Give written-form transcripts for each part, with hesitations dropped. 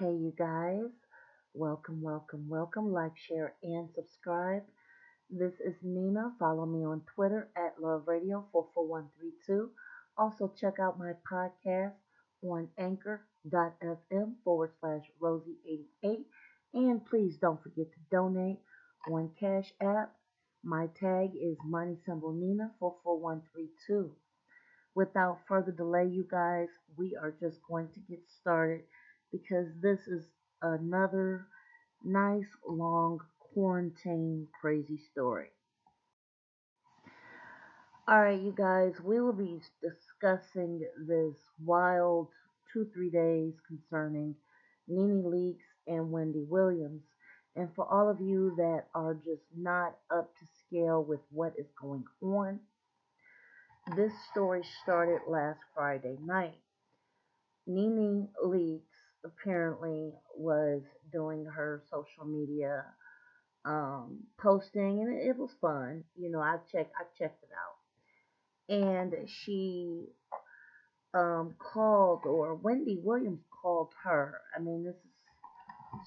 Hey, you guys. Welcome, welcome, welcome. Like, share, and subscribe. This is Nina. Follow me on Twitter at Love Radio 44132. Also, check out my podcast on anchor.fm /Rosie88. And please don't forget to donate on Cash App. My tag is Money Symbol Nina 44132. Without further delay, you guys, we are just going to get started because this is another nice long quarantine crazy story. All right, you guys, we will be discussing this wild 2 3 days concerning Nene Leakes and Wendy Williams. And for all of you that are just not up to scale with what is going on, this story started last Friday night. Nene Leakes apparently was doing her social media posting, and it was fun. I checked it out, and she called, or Wendy Williams called her. I mean,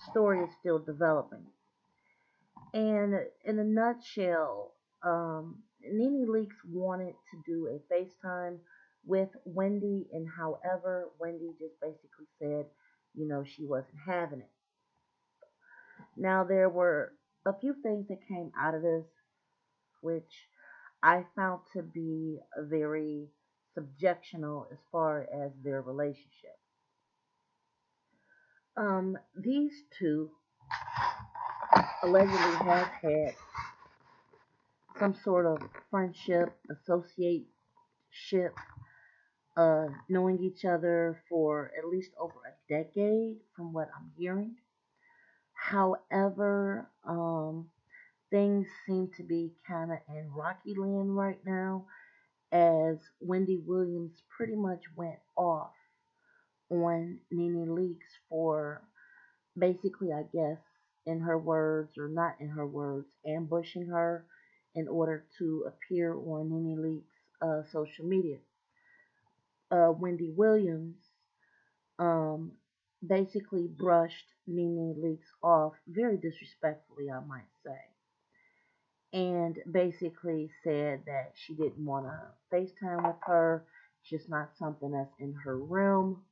story is still developing, and in a nutshell, Nene Leakes wanted to do a FaceTime with Wendy, and however, Wendy just basically said, she wasn't having it. Now, there were a few things that came out of this, which I found to be very subjectional as far as their relationship. These two allegedly have had some sort of friendship, associateship, knowing each other for at least over a decade, from what I'm hearing. However, things seem to be kind of in rocky land right now, as Wendy Williams pretty much went off on Nene Leakes for basically, I guess, in her words, or not in her words, ambushing her in order to appear on Nene Leakes' social media. Wendy Williams um, basically brushed Nene Leakes off very disrespectfully, I might say, and basically said that she didn't want to FaceTime with her. It's just not something that's in her realm,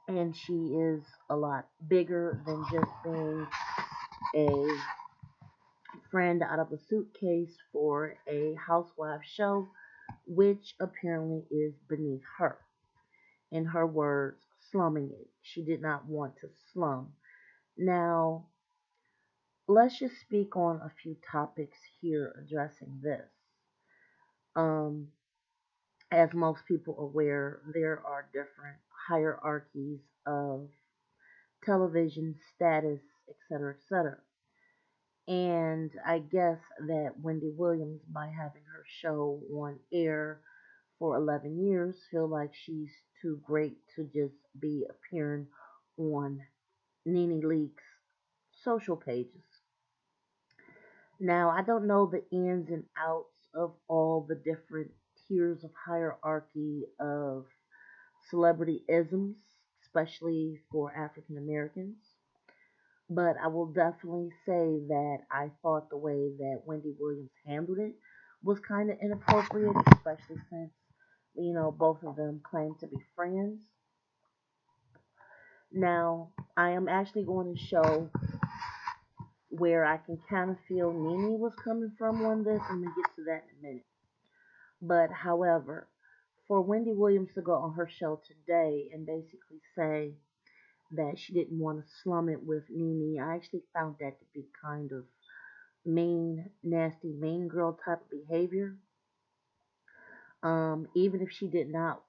and she is a lot bigger than just being a friend out of a suitcase for a Housewives show, which apparently is beneath her. In her words, slumming it. She did not want to slum. Now, let's just speak on a few topics here addressing this. Um, as most people are aware, there are different hierarchies of television status, etc., etc. And I guess that Wendy Williams, by having her show on air for 11 years, feel like she's too great to just be appearing on Nene Leakes' social pages. Now, I don't know the ins and outs of all the different tiers of hierarchy of celebrity isms, especially for African Americans. But I will definitely say that I thought the way that Wendy Williams handled it was kind of inappropriate, especially since, both of them claim to be friends. Now, I am actually going to show where I can kind of feel Nene was coming from on this. I'm going to get to that in a minute. But, however, for Wendy Williams to go on her show today and basically say that she didn't want to slum it with Nene, I actually found that to be kind of mean, nasty, mean girl type of behavior. Even if she did not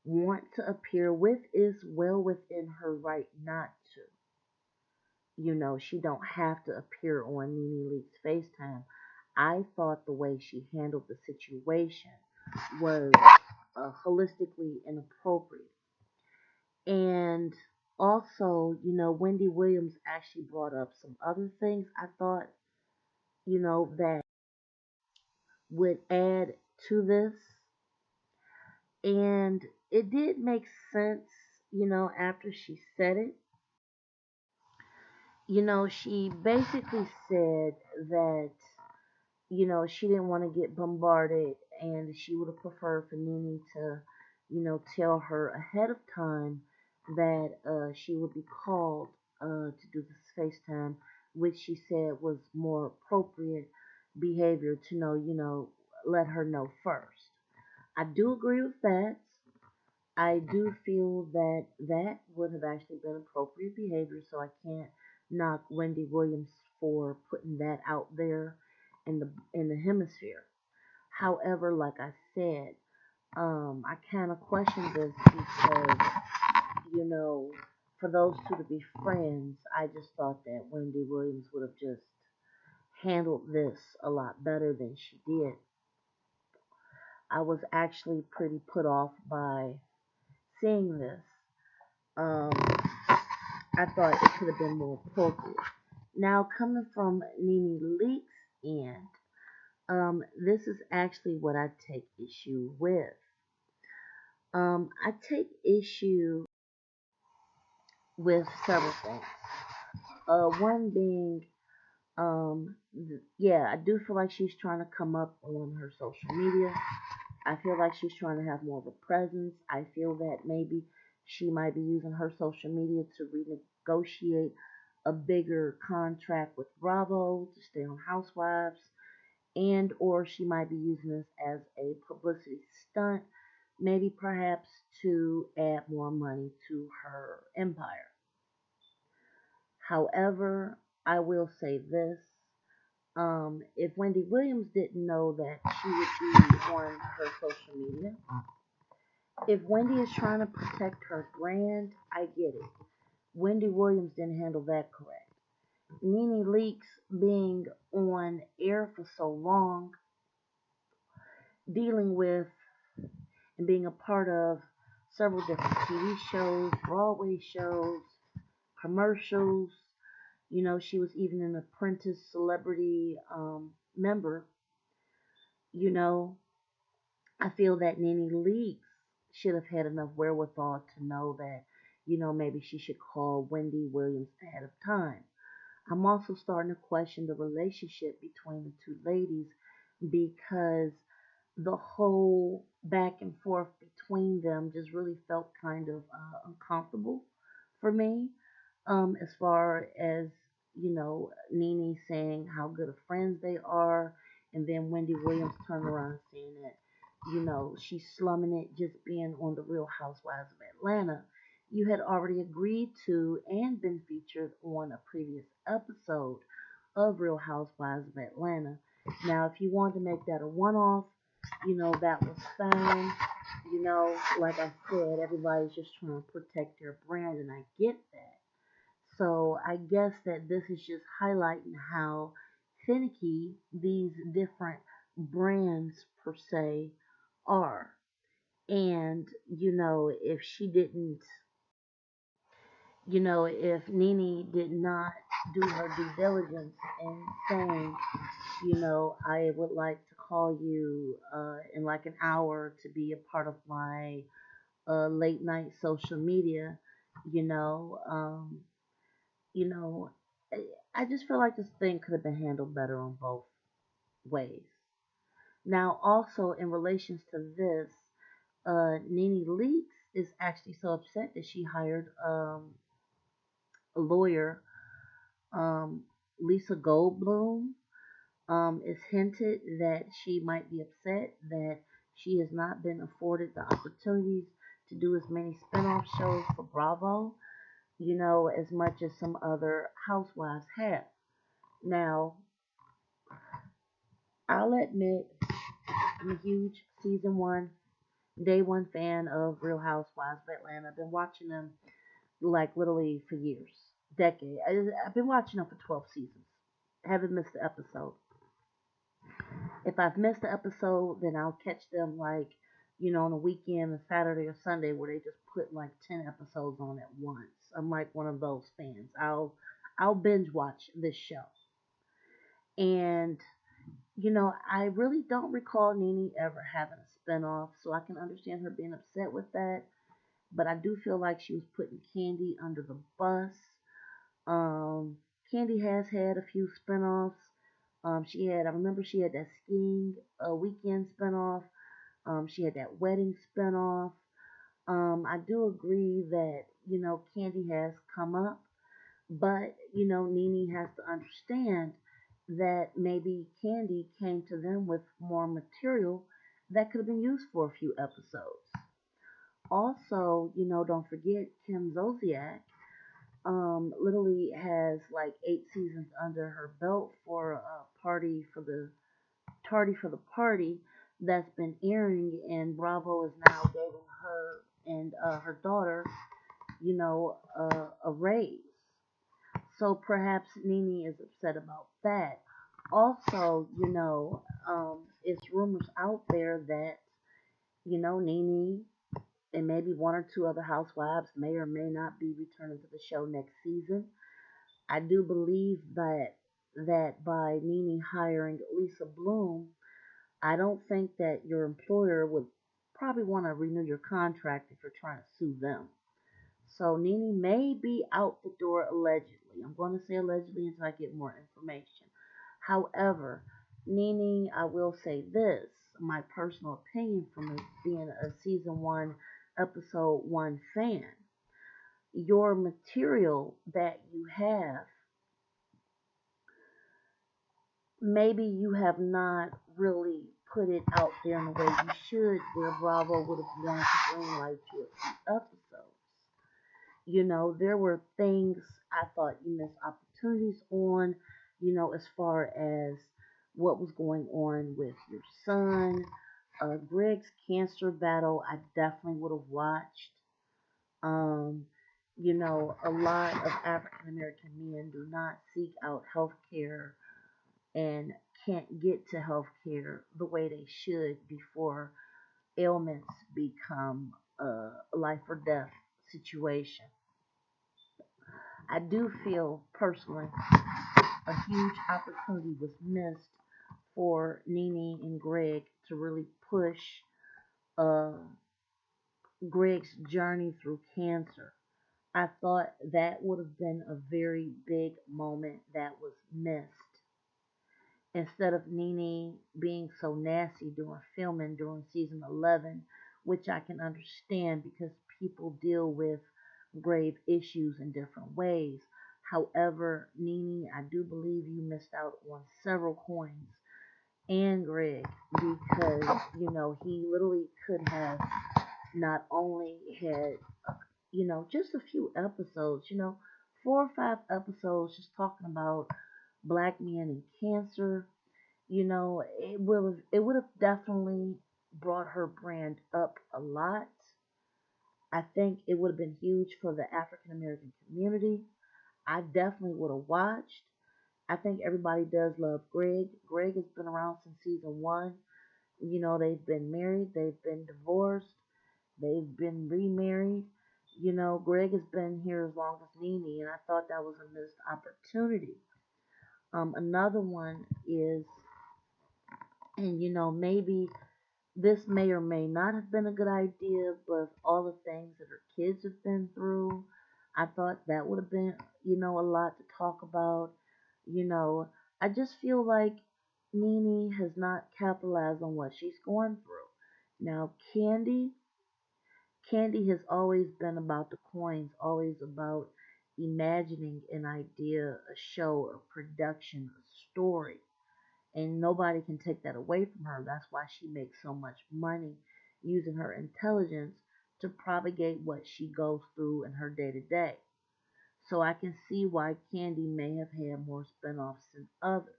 want to appear with, is well within her right not to. She don't have to appear on Nene Leakes' FaceTime. I thought the way she handled the situation was holistically inappropriate. And also, Wendy Williams actually brought up some other things I thought, that would add to this. And it did make sense after she said it, she basically said that, she didn't want to get bombarded and she would have preferred for Nene to, tell her ahead of time that she would be called to do this FaceTime, which she said was more appropriate behavior to know, let her know first. I do agree with that. I do feel that that would have actually been appropriate behavior, so I can't knock Wendy Williams for putting that out there in the hemisphere. However, like I said, I kind of question this because, you know, for those two to be friends, I just thought that Wendy Williams would have just handled this a lot better than she did. I was actually pretty put off by seeing this. Um, I thought it could have been more appropriate. Now, coming from Nene Leak's end, this is actually what I take issue with. I take issue with several things. One being, yeah, I do feel like she's trying to come up on her social media. I feel like she's trying to have more of a presence. I feel that maybe she might be using her social media to renegotiate a bigger contract with Bravo to stay on Housewives, and or she might be using this as a publicity stunt, maybe perhaps to add more money to her empire. However, I will say this. If Wendy Williams didn't know that she would be on her social media, if Wendy is trying to protect her brand, I get it. Wendy Williams didn't handle that correct. Nene Leakes being on air for so long, dealing with and being a part of several different TV shows, Broadway shows, commercials. She was even an apprentice celebrity member. You know, I feel that Nene Leakes should have had enough wherewithal to know that, maybe she should call Wendy Williams ahead of time. I'm also starting to question the relationship between the two ladies because the whole back and forth between them just really felt kind of uncomfortable for me. As far as Nene saying how good of friends they are, and then Wendy Williams turned around saying that she's slumming it just being on the Real Housewives of Atlanta. You had already agreed to and been featured on a previous episode of Real Housewives of Atlanta. Now, if you wanted to make that a one-off, that was fine. Like I said, everybody's just trying to protect their brand, and I get that. So I guess that this is just highlighting how finicky these different brands per se are. And, if she didn't, if Nene did not do her due diligence in saying, I would like to call you in like an hour to be a part of my late night social media, you know, um, you know, I just feel like this thing could have been handled better on both ways. Now, also in relations to this, Nene Leakes is actually so upset that she hired a lawyer, um, Lisa Goldblum. It's hinted that she might be upset that she has not been afforded the opportunities to do as many spin-off shows for Bravo, as much as some other housewives have. Now, I'll admit, I'm a huge season one, day one fan of Real Housewives of Atlanta. I've been watching them like literally for years, decade. I've been watching them for 12 seasons. Haven't missed an episode. If I've missed an episode, then I'll catch them like, on a weekend, a Saturday or Sunday, where they just put like 10 episodes on at once. I'm like one of those fans. I'll binge watch this show. And I really don't recall Nene ever having a spinoff, so I can understand her being upset with that. but I do feel like she was putting Kandi under the bus. Um, Kandi has had a few spinoffs. I remember she had that skiing weekend spinoff. She had that wedding spinoff. I do agree that, Kandi has come up, but, Nene has to understand that maybe Kandi came to them with more material that could have been used for a few episodes. Also, don't forget Kim Zolciak literally has like 8 seasons under her belt for a Tardy for the Party that's been airing, and Bravo is now giving her and her daughter, a raise. So perhaps Nene is upset about that. Also, it's rumors out there that, Nene and maybe one or two other housewives may or may not be returning to the show next season. I do believe that by Nene hiring Lisa Bloom, I don't think that your employer would probably want to renew your contract if you're trying to sue them. So Nene may be out the door allegedly. I'm going to say allegedly until I get more information. However, Nene, I will say this, my personal opinion from being a season one, episode one fan. Your material that you have, maybe you have not really put it out there in the way you should, where Bravo would have wanted to greenlight you a few episodes. There were things I thought you missed opportunities on, as far as what was going on with your son. Greg's cancer battle, I definitely would have watched. Um, a lot of African American men do not seek out health care and can't get to health care the way they should before ailments become a life or death situation. I do feel personally a huge opportunity was missed for Nene and Greg to really push uh, Greg's journey through cancer. I thought that would have been a very big moment that was missed. Instead of Nene being so nasty during filming during season 11, which I can understand because people deal with grave issues in different ways. However, Nene, I do believe you missed out on several coins, and Greg, because he literally could have not only had just a few episodes, 4 or 5 episodes just talking about black men and cancer. It would have definitely brought her brand up a lot. I think it would have been huge for the African American community. I definitely would have watched. I think everybody does love Greg. Greg has been around since season one. They've been married, they've been divorced, they've been remarried. Greg has been here as long as Nene, and I thought that was a missed opportunity. Another one is, and maybe this may or may not have been a good idea, but all the things that her kids have been through, I thought that would have been, a lot to talk about. You know, I just feel like Nene has not capitalized on what she's going through. Now, Kandi has always been about the coins, always about imagining an idea, a show, a production, a story. And nobody can take that away from her. That's why she makes so much money using her intelligence to propagate what she goes through in her day to day. So I can see why Kandi may have had more spinoffs than others.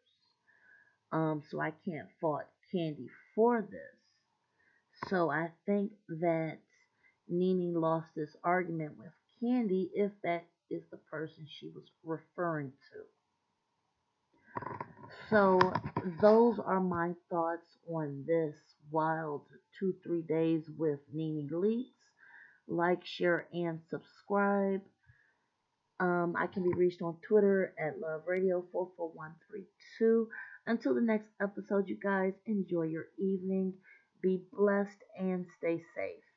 So I can't fault Kandi for this. So I think that Nene lost this argument with Kandi, if that is the person she was referring to. So those are my thoughts on this wild 2-3 days with Nene Leaks. Like, share, and subscribe. I can be reached on Twitter at Love Radio 44132. Until the next episode, you guys, enjoy your evening. Be blessed and stay safe.